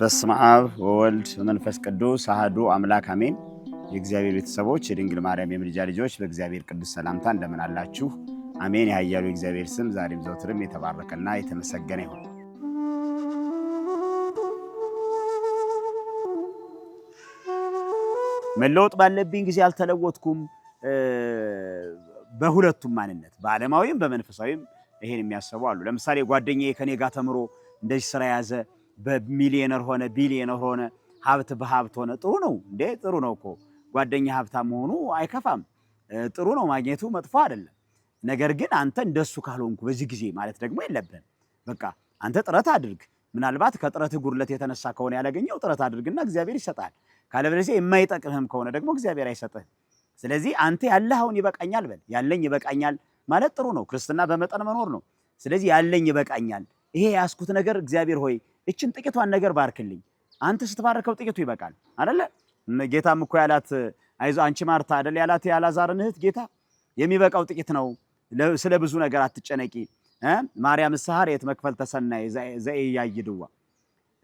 በስመ አብ ወወልድ ወመንፈስ ቅዱስ አሐዱ አምላክ አሜን። የእግዚአብሔር ቤተሰቦች የድንግል ማርያም የምልጃ ልጆች በእግዚአብሔር ቅዱስ ሰላምታ እንደምን አላችሁ? አሜን። ያያሉ የእግዚአብሔር ስም ዛሬም ዘወትርም የተባረከና የተመሰገነ ይሁን። መለወጥ ባለብኝ ጊዜ አልተለወጥኩም። በሁለቱም ማንነት በዓለማዊም በመንፈሳዊም ይሄን የሚያስቡ አሉ። ለምሳሌ ጓደኛዬ ከኔ ጋር ተምሮ እንደዚህ ስራ ያዘ፣ በሚሊዮነር ሆነ፣ ቢሊዮነር ሆነ፣ ሀብት በሀብት ሆነ። ጥሩ ነው እንዴ? ጥሩ ነው እኮ ጓደኛ ሀብታም መሆኑ አይከፋም። ጥሩ ነው፣ ማግኘቱ መጥፎ አይደለም። ነገር ግን አንተ እንደሱ ካልሆንኩ በዚህ ጊዜ ማለት ደግሞ የለብህም። በቃ አንተ ጥረት አድርግ። ምናልባት ከጥረት ጉድለት የተነሳ ከሆነ ያላገኘው ጥረት አድርግና እግዚአብሔር ይሰጣል። ካለበለዚያ የማይጠቅምህም ከሆነ ደግሞ እግዚአብሔር አይሰጥህም። ስለዚህ አንተ ያለህ አሁን ይበቃኛል በል። ያለኝ ይበቃኛል ማለት ጥሩ ነው። ክርስትና በመጠን መኖር ነው። ስለዚህ ያለኝ ይበቃኛል፣ ይሄ ያስኩት ነገር እግዚአብሔር ሆይ እችን ጥቂቷን ነገር ባርክልኝ። አንተ ስትባርከው ጥቂቱ ይበቃል አይደለ? ጌታም እኮ ያላት አይዞ አንቺ ማርታ አይደል ያላት ያላዛርን እህት ጌታ የሚበቃው ጥቂት ነው፣ ስለ ብዙ ነገር አትጨነቂ። ማርያም ሰሐሬት መክፈል ተሰናይ ዘኢያይድዋ።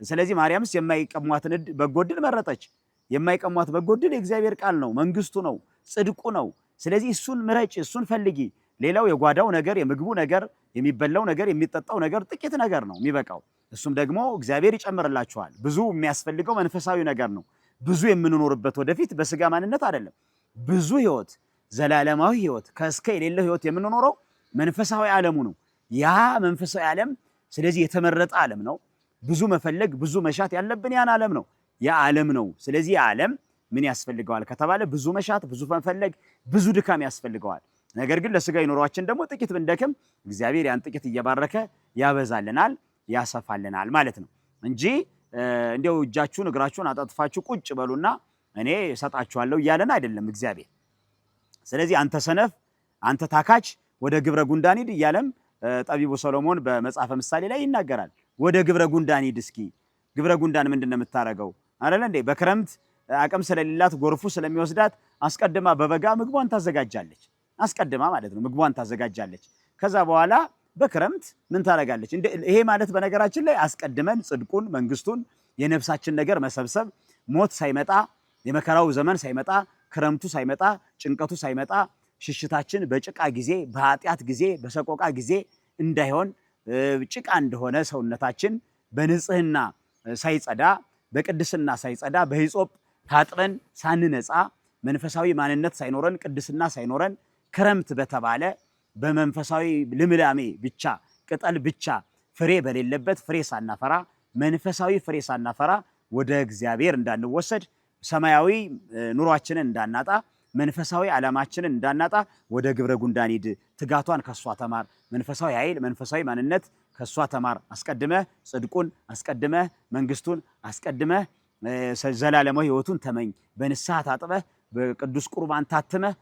ስለዚህ ማርያምስ የማይቀሟትን በጎ ዕድል መረጠች። የማይቀሟት በጎ ዕድል የእግዚአብሔር ቃል ነው፣ መንግስቱ ነው፣ ጽድቁ ነው። ስለዚህ እሱን ምረጭ፣ እሱን ፈልጊ። ሌላው የጓዳው ነገር፣ የምግቡ ነገር፣ የሚበላው ነገር፣ የሚጠጣው ነገር ጥቂት ነገር ነው የሚበቃው። እሱም ደግሞ እግዚአብሔር ይጨምርላችኋል። ብዙ የሚያስፈልገው መንፈሳዊ ነገር ነው። ብዙ የምንኖርበት ወደፊት በስጋ ማንነት አይደለም። ብዙ ህይወት፣ ዘላለማዊ ህይወት፣ ከእስከ የሌለው ህይወት የምንኖረው መንፈሳዊ ዓለሙ ነው። ያ መንፈሳዊ ዓለም ስለዚህ የተመረጠ ዓለም ነው። ብዙ መፈለግ፣ ብዙ መሻት ያለብን ያን ዓለም ነው። ያ ዓለም ነው። ስለዚህ ያ ዓለም ምን ያስፈልገዋል ከተባለ ብዙ መሻት፣ ብዙ መፈለግ፣ ብዙ ድካም ያስፈልገዋል። ነገር ግን ለስጋዊ ኑሯችን ደግሞ ጥቂት ብንደክም እግዚአብሔር ያን ጥቂት እየባረከ ያበዛልናል፣ ያሰፋልናል ማለት ነው እንጂ እንዲያው እጃችሁን እግራችሁን አጣጥፋችሁ ቁጭ በሉና እኔ እሰጣችኋለሁ እያለን አይደለም እግዚአብሔር። ስለዚህ አንተ ሰነፍ፣ አንተ ታካች ወደ ግብረ ጉንዳን ሂድ እያለም ጠቢቡ ሰሎሞን በመጽሐፈ ምሳሌ ላይ ይናገራል። ወደ ግብረ ጉንዳን ሂድ። እስኪ ግብረ ጉንዳን ምንድን ነው የምታረገው አይደል እንዴ? በክረምት አቅም ስለሌላት ጎርፉ ስለሚወስዳት አስቀድማ በበጋ ምግቧን ታዘጋጃለች። አስቀድማ ማለት ነው ምግቧን ታዘጋጃለች። ከዛ በኋላ በክረምት ምን ታረጋለች? ይሄ ማለት በነገራችን ላይ አስቀድመን ጽድቁን፣ መንግስቱን፣ የነፍሳችን ነገር መሰብሰብ ሞት ሳይመጣ፣ የመከራው ዘመን ሳይመጣ፣ ክረምቱ ሳይመጣ፣ ጭንቀቱ ሳይመጣ ሽሽታችን በጭቃ ጊዜ፣ በኃጢአት ጊዜ፣ በሰቆቃ ጊዜ እንዳይሆን ጭቃ እንደሆነ ሰውነታችን በንጽህና ሳይጸዳ፣ በቅድስና ሳይጸዳ፣ በሂጾጵ ታጥበን ሳንነጻ፣ መንፈሳዊ ማንነት ሳይኖረን፣ ቅድስና ሳይኖረን ክረምት በተባለ በመንፈሳዊ ልምላሜ ብቻ ቅጠል ብቻ ፍሬ በሌለበት ፍሬ ሳናፈራ፣ መንፈሳዊ ፍሬ ሳናፈራ ወደ እግዚአብሔር እንዳንወሰድ፣ ሰማያዊ ኑሯችንን እንዳናጣ፣ መንፈሳዊ ዓላማችንን እንዳናጣ ወደ ግብረ ጉንዳን ሂድ። ትጋቷን ከሷ ተማር። መንፈሳዊ ኃይል፣ መንፈሳዊ ማንነት ከሷ ተማር። አስቀድመህ ጽድቁን፣ አስቀድመህ መንግስቱን፣ አስቀድመህ ዘላለማዊ ህይወቱን ተመኝ። በንስሐ ታጥበህ በቅዱስ ቁርባን ታትመህ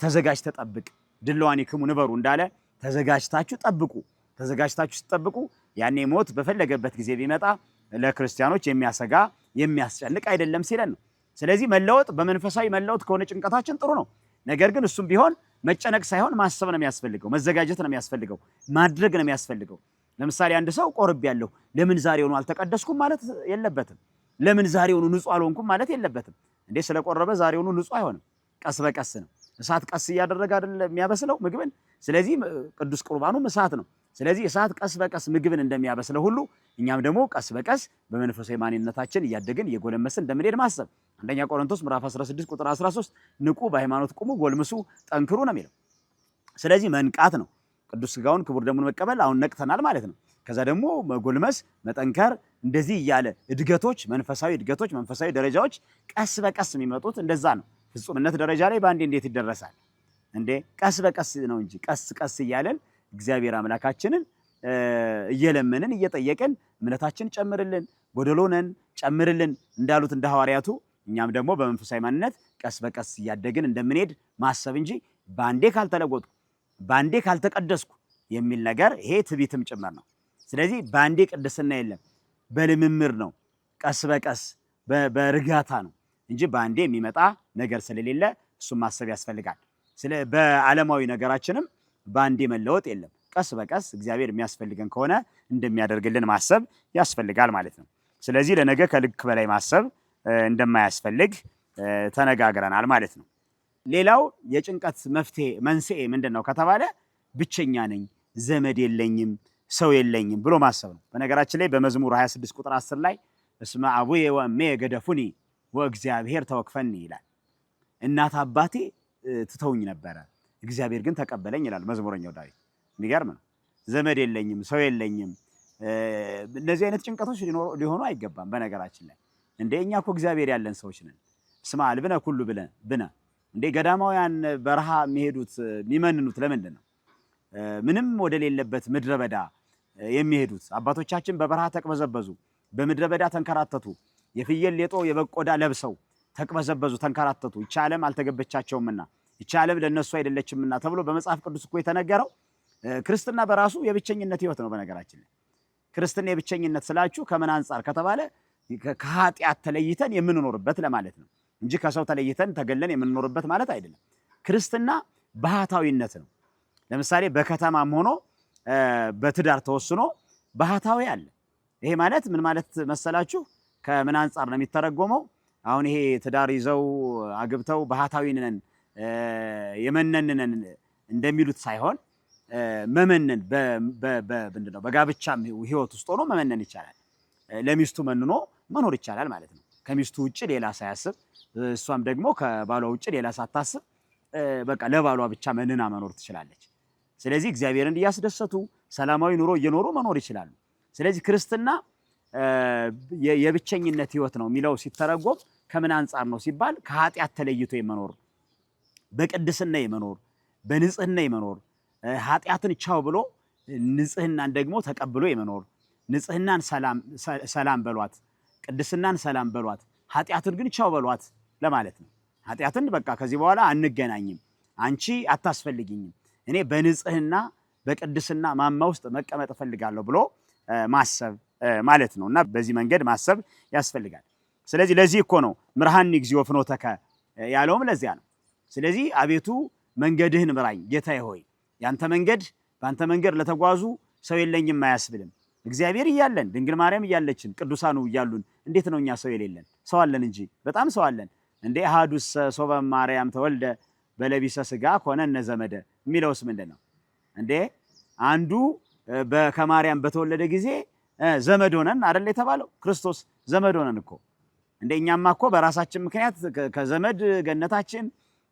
ተዘጋጅ ተጠብቅ። ድለዋኒክሙ ንበሩ እንዳለ ተዘጋጅታችሁ ጠብቁ። ተዘጋጅታችሁ ስትጠብቁ ያኔ ሞት በፈለገበት ጊዜ ቢመጣ ለክርስቲያኖች የሚያሰጋ የሚያስጨንቅ አይደለም ሲለን ነው። ስለዚህ መለወጥ በመንፈሳዊ መለወጥ ከሆነ ጭንቀታችን ጥሩ ነው። ነገር ግን እሱም ቢሆን መጨነቅ ሳይሆን ማሰብ ነው የሚያስፈልገው፣ መዘጋጀት ነው የሚያስፈልገው፣ ማድረግ ነው የሚያስፈልገው። ለምሳሌ አንድ ሰው ቆርቤያለሁ ለምን ዛሬውኑ አልተቀደስኩም ማለት የለበትም። ለምን ዛሬውኑ ንጹህ አልሆንኩም ማለት የለበትም። እንዴ ስለቆረበ ዛሬውኑ ንጹህ አይሆንም። ቀስ በቀስ ነው። እሳት ቀስ እያደረገ አይደል የሚያበስለው ምግብን። ስለዚህ ቅዱስ ቁርባኑም እሳት ነው። ስለዚህ እሳት ቀስ በቀስ ምግብን እንደሚያበስለው ሁሉ እኛም ደግሞ ቀስ በቀስ በመንፈሳዊ ማንነታችን እያደግን እየጎለመስን እንደምንሄድ ማሰብ። አንደኛ ቆሮንቶስ ምዕራፍ 16 ቁጥር 13 ንቁ፣ በሃይማኖት ቁሙ፣ ጎልምሱ፣ ጠንክሩ ነው የሚለው። ስለዚህ መንቃት ነው። ቅዱስ ሥጋውን ክቡር ደሙን መቀበል አሁን ነቅተናል ማለት ነው። ከዛ ደግሞ መጎልመስ፣ መጠንከር፣ እንደዚህ እያለ እድገቶች፣ መንፈሳዊ እድገቶች፣ መንፈሳዊ ደረጃዎች ቀስ በቀስ የሚመጡት እንደዛ ነው። ፍጹምነት ደረጃ ላይ በአንዴ እንዴት ይደረሳል እንዴ? ቀስ በቀስ ነው እንጂ ቀስ ቀስ እያለን እግዚአብሔር አምላካችንን እየለመንን እየጠየቅን እምነታችን ጨምርልን፣ ጎደሎ ነን ጨምርልን እንዳሉት እንደ ሐዋርያቱ እኛም ደግሞ በመንፈሳዊ ማንነት ቀስ በቀስ እያደግን እንደምንሄድ ማሰብ እንጂ ባንዴ ካልተለወጥኩ፣ ባንዴ ካልተቀደስኩ የሚል ነገር ይሄ ትዕቢትም ጭምር ነው። ስለዚህ ባንዴ ቅድስና የለም፣ በልምምር ነው፣ ቀስ በቀስ በእርጋታ ነው እንጂ ባንዴ የሚመጣ ነገር ስለሌለ እሱም ማሰብ ያስፈልጋል። በዓለማዊ ነገራችንም ባንዴ መለወጥ የለም። ቀስ በቀስ እግዚአብሔር የሚያስፈልገን ከሆነ እንደሚያደርግልን ማሰብ ያስፈልጋል ማለት ነው። ስለዚህ ለነገ ከልክ በላይ ማሰብ እንደማያስፈልግ ተነጋግረናል ማለት ነው። ሌላው የጭንቀት መፍትሄ መንስኤ ምንድነው ከተባለ ብቸኛ ነኝ፣ ዘመድ የለኝም፣ ሰው የለኝም ብሎ ማሰብ ነው። በነገራችን ላይ በመዝሙር 26 ቁጥር 10 ላይ እስመ አቡየ ወእሜየ ገደፉኒ ወእግዚአብሔር ተወክፈኒ ይላል። እናት አባቴ ትተውኝ ነበረ፣ እግዚአብሔር ግን ተቀበለኝ ይላል መዝሙረኛው ዳዊት። የሚገርም ነው። ዘመድ የለኝም፣ ሰው የለኝም። እነዚህ አይነት ጭንቀቶች ሊሆኑ አይገባም። በነገራችን ላይ እንደ እኛ እኮ እግዚአብሔር ያለን ሰዎች ነን። እስመ አልብነ ኩሉ ብነ እንደ ገዳማውያን በረሃ የሚሄዱት የሚመንኑት ለምንድን ነው? ምንም ወደሌለበት ምድረ በዳ የሚሄዱት አባቶቻችን በበረሃ ተቅበዘበዙ፣ በምድረ በዳ ተንከራተቱ፣ የፍየል ሌጦ የበቆዳ ለብሰው ተቅበዘበዙ፣ ተንከራተቱ። ይህች ዓለም አልተገበቻቸውምና ይህች ዓለም ለነሱ አይደለችምና ተብሎ በመጽሐፍ ቅዱስ እኮ የተነገረው ክርስትና በራሱ የብቸኝነት ህይወት ነው። በነገራችን ላይ ክርስትና የብቸኝነት ስላችሁ ከምን አንጻር ከተባለ ከኃጢአት ተለይተን የምንኖርበት ለማለት ነው እንጂ ከሰው ተለይተን ተገለን የምንኖርበት ማለት አይደለም። ክርስትና ባህታዊነት ነው። ለምሳሌ በከተማም ሆኖ በትዳር ተወስኖ ባህታዊ አለ። ይሄ ማለት ምን ማለት መሰላችሁ? ከምን አንጻር ነው የሚተረጎመው? አሁን ይሄ ትዳር ይዘው አግብተው ባህታዊ ነን የመነንነን እንደሚሉት ሳይሆን መመነን ምንድነው በጋብቻም ህይወት ውስጥ ሆኖ መመነን ይቻላል። ለሚስቱ መንኖ መኖር ይቻላል ማለት ነው። ከሚስቱ ውጭ ሌላ ሳያስብ፣ እሷም ደግሞ ከባሏ ውጭ ሌላ ሳታስብ በቃ ለባሏ ብቻ መንና መኖር ትችላለች። ስለዚህ እግዚአብሔርን እያስደሰቱ ሰላማዊ ኑሮ እየኖሩ መኖር ይችላሉ። ስለዚህ ክርስትና የብቸኝነት ህይወት ነው የሚለው ሲተረጎም ከምን አንጻር ነው ሲባል ከኃጢአት ተለይቶ የመኖር፣ በቅድስና የመኖር፣ በንጽህና የመኖር፣ ኃጢአትን ቻው ብሎ ንጽህናን ደግሞ ተቀብሎ የመኖር፣ ንጽህናን ሰላም በሏት፣ ቅድስናን ሰላም በሏት፣ ኃጢአትን ግን ቻው በሏት ለማለት ነው። ኃጢአትን በቃ ከዚህ በኋላ አንገናኝም፣ አንቺ አታስፈልጊኝም፣ እኔ በንጽህና በቅድስና ማማ ውስጥ መቀመጥ እፈልጋለሁ ብሎ ማሰብ ማለት ነው። እና በዚህ መንገድ ማሰብ ያስፈልጋል። ስለዚህ ለዚህ እኮ ነው ምርሃኒ እግዚኦ ፍኖተከ ያለውም ለዚያ ነው። ስለዚህ አቤቱ መንገድህን ምራኝ ጌታዬ ሆይ፣ ያንተ መንገድ በአንተ መንገድ ለተጓዙ ሰው የለኝም አያስብልም። እግዚአብሔር እያለን ድንግል ማርያም እያለችን ቅዱሳኑ እያሉን እንዴት ነው እኛ ሰው የሌለን? ሰው አለን እንጂ በጣም ሰው አለን። እንዴ አሐዱስ ሶበ ማርያም ተወልደ በለቢሰ ሥጋ ኮነ እነ ዘመደ የሚለውስ ምንድን ነው እንዴ? አንዱ ከማርያም በተወለደ ጊዜ ዘመድ ሆነን አይደል የተባለው? ክርስቶስ ዘመድ ሆነን እኮ እንደ እኛማ እኮ በራሳችን ምክንያት ከዘመድ ገነታችን፣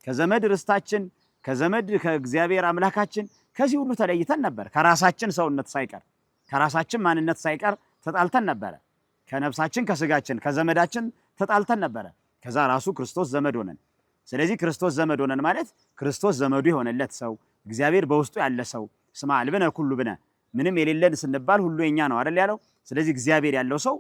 ከዘመድ ርስታችን፣ ከዘመድ ከእግዚአብሔር አምላካችን ከዚህ ሁሉ ተለይተን ነበር። ከራሳችን ሰውነት ሳይቀር ከራሳችን ማንነት ሳይቀር ተጣልተን ነበረ። ከነፍሳችን ከስጋችን ከዘመዳችን ተጣልተን ነበረ። ከዛ ራሱ ክርስቶስ ዘመድ ሆነን። ስለዚህ ክርስቶስ ዘመድ ሆነን ማለት ክርስቶስ ዘመዱ የሆነለት ሰው፣ እግዚአብሔር በውስጡ ያለ ሰው። እስመ አልብነ ኩሉ ብነ ምንም የሌለን ስንባል ሁሉ የኛ ነው አይደል ያለው። ስለዚህ እግዚአብሔር ያለው ሰው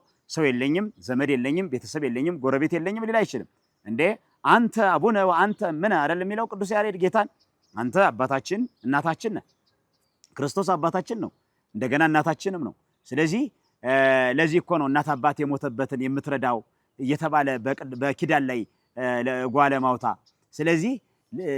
የለኝም፣ ዘመድ የለኝም፣ ቤተሰብ የለኝም፣ ጎረቤት የለኝም ሊል አይችልም። እንዴ አንተ አቡነ ወአንተ ምን አይደል የሚለው ቅዱስ ያሬድ ጌታን። አንተ አባታችን እናታችን ነህ። ክርስቶስ አባታችን ነው፣ እንደገና እናታችንም ነው። ስለዚህ ለዚህ እኮ ነው እናት አባት የሞተበትን የምትረዳው እየተባለ በኪዳን ላይ ጓለ ማውታ። ስለዚህ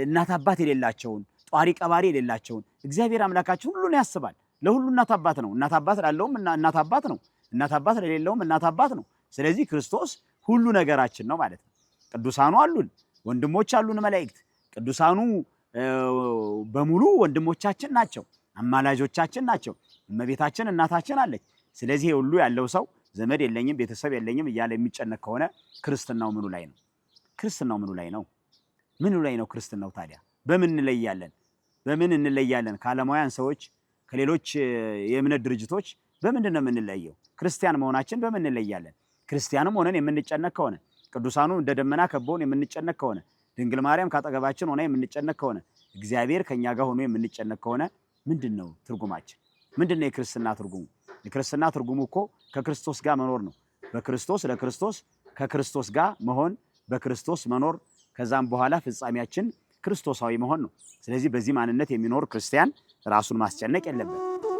እናት አባት የሌላቸውን ጧሪ ቀባሪ የሌላቸውን እግዚአብሔር አምላካችን ሁሉን ያስባል። ለሁሉ እናት አባት ነው። እናት አባት ላለውም እናት አባት ነው። እናት አባት ለሌለውም እናት አባት ነው። ስለዚህ ክርስቶስ ሁሉ ነገራችን ነው ማለት ነው። ቅዱሳኑ አሉን፣ ወንድሞች አሉን መላእክት። ቅዱሳኑ በሙሉ ወንድሞቻችን ናቸው፣ አማላጆቻችን ናቸው። እመቤታችን እናታችን አለች። ስለዚህ ሁሉ ያለው ሰው ዘመድ የለኝም ቤተሰብ የለኝም እያለ የሚጨነቅ ከሆነ ክርስትናው ምኑ ላይ ነው? ክርስትናው ምኑ ላይ ነው? ምኑ ላይ ነው ክርስትናው? ታዲያ በምን እንለያለን? በምን እንለያለን? ከዓለማውያን ሰዎች ከሌሎች የእምነት ድርጅቶች በምንድን ነው የምንለየው? ክርስቲያን መሆናችን በምን እንለያለን? ክርስቲያንም ሆነን የምንጨነቅ ከሆነ፣ ቅዱሳኑ እንደ ደመና ከበውን የምንጨነቅ ከሆነ፣ ድንግል ማርያም ካጠገባችን ሆና የምንጨነቅ ከሆነ፣ እግዚአብሔር ከኛ ጋር ሆኖ የምንጨነቅ ከሆነ ምንድን ነው ትርጉማችን? ምንድን ነው የክርስትና ትርጉሙ? የክርስትና ትርጉሙ እኮ ከክርስቶስ ጋር መኖር ነው። በክርስቶስ ለክርስቶስ ከክርስቶስ ጋር መሆን፣ በክርስቶስ መኖር፣ ከዛም በኋላ ፍጻሜያችን ክርስቶሳዊ መሆን ነው። ስለዚህ በዚህ ማንነት የሚኖር ክርስቲያን ራሱን ማስጨነቅ የለበትም።